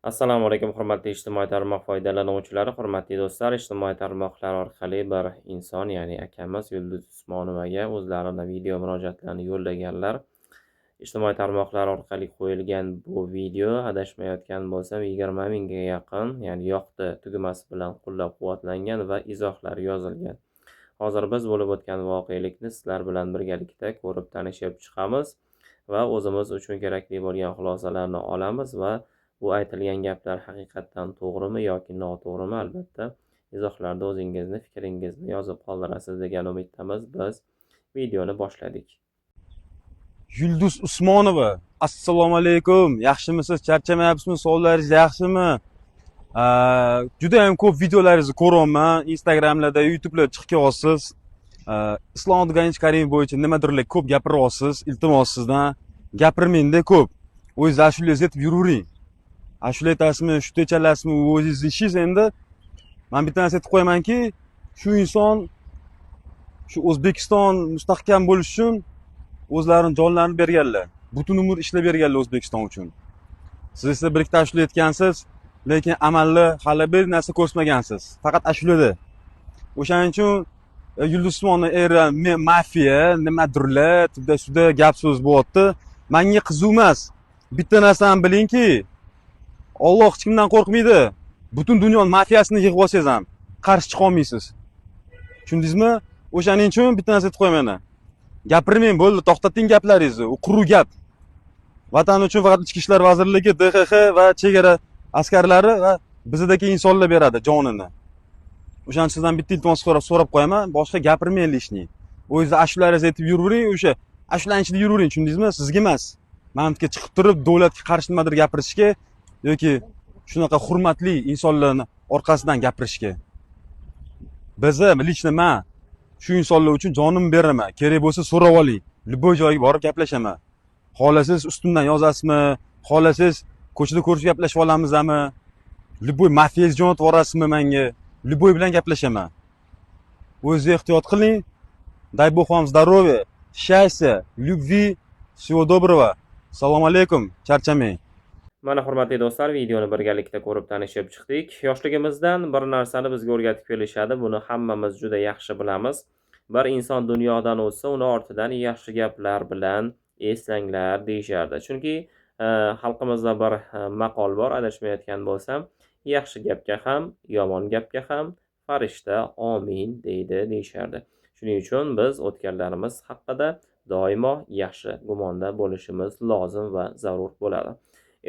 Assalomu alaykum, hurmatli ijtimoiy tarmoq foydalanuvchilari, hurmatli do'stlar. Ijtimoiy tarmoqlar orqali bir inson, ya'ni akamiz Yulduz Usmonovaga o'zlarini video murojaatlarini yo'llaganlar. Ijtimoiy tarmoqlar orqali qo'yilgan bu video, adashmayotgan bo'lsam, 20 mingga yaqin, ya'ni yoqdi tugmasi bilan qo'llab-quvvatlangan va izohlar yozilgan. Hozir biz bo'lib o'tgan voqelikni sizlar bilan birgalikda ko'rib tanishib chiqamiz va o'zimiz uchun kerakli bo'lgan xulosalarni olamiz va bu aytilgan gaplar haqiqatdan to'g'rimi yoki noto'g'rimi, albatta izohlarda o'zingizni fikringizni yozib qoldirasiz degan umiddamiz. Biz videoni boshladik. Yulduz Usmonova, assalomu alaykum. Yaxshimisiz? Charchamayapsizmi? Sog'lig'ingiz yaxshimi? Juda ham ko'p videolaringizni ko'ryapman. Instagramlarda, YouTube'larda chiqib ketyapsiz. Islom Abdug'anich Karimov bo'yicha nimadirlar ko'p gapiryapsiz. Iltimos sizdan gapirmangda ko'p. O'zingiz ashulangizni aytib yuravering. Ashula aytasizmi, shunday chalasizmi, o'zingizni ishingiz endi. Men bitta narsa aytib qo'yamanki, shu inson shu O'zbekiston mustahkam bo'lishi uchun o'zlarining jonlarini berganlar. Butun umr ishlab berganlar O'zbekiston uchun. Siz esa bir ikkita ashula aytgansiz, lekin amalda hali bir narsa ko'rsatmagansiz. Faqat ashulada. O'shaning uchun Yulduz Usmonova era mafiya, nimadirlar, tunda gap so'z bo'lyapti. Menga qiziq emas. Bitta narsani bilingki, Alloh hech kimdan qo'rqmaydi. Butun dunyoning mafiyasini yig'ib olsangiz ham qarshi chiqa olmaysiz. Tushundingizmi? O'shaning uchun bitta narsa aytib qo'yaman. Gapirmang, bo'ldi, to'xtating gaplaringizni. U quruq gap. Vatan uchun faqat Ichki ishlar vazirligi, DXX va chegara askarlari va bizdagi insonlar beradi jonini. O'shaning uchun sizdan bitta iltimos so'rab qo'yaman, boshqa gapirmang lishni. O'zingizni ashularingizni aytib yuravering, o'sha ashularning ichida yuravering, tushundingizmi? Sizga emas. Mamlakatga chiqib turib, davlatga qarshi nimadir gapirishga yoki shunaqa hurmatli insonlarni orqasidan gapirishga. Bizni lично men shu insonlar uchun jonimni beraman. Kerak bo'lsa so'rab oling. Любой joyga borib gaplashaman. Xohlasangiz ustimdan yozasizmi? Xohlasangiz ko'chada ko'rishib gaplashib olamizmi? Любой mafiyangiz jo'natib yuborasizmi menga? Любой bilan gaplashaman. O'zingiz ehtiyot qiling. Дай Бог вам здоровья, счастья, любви, всего доброго. Assalomu alaykum. Charchamang. Mana hurmatli do'stlar, videoni birgalikda ko'rib tanishib chiqdik. Yoshligimizdan bir narsani bizga o'rgatib kelishadi. Buni hammamiz juda yaxshi bilamiz. Bir inson dunyodan o'tsa, uni ortidan yaxshi gaplar bilan eslanglar deyishardi. Chunki xalqimizda bir maqol bor, adashmayotgan bo'lsam, yaxshi gapga ham, yomon gapga ham farishta omin deydi deyishardi. Shuning uchun biz o'tganlarimiz haqida doimo yaxshi gumonda bo'lishimiz lozim va zarur bo'ladi.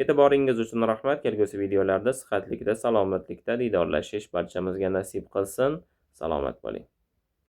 E'tiboringiz uchun rahmat. Kelgusi videolarda sihatlikda, salomatlikda diydorlashish barchamizga nasib qilsin. Salomat bo'ling.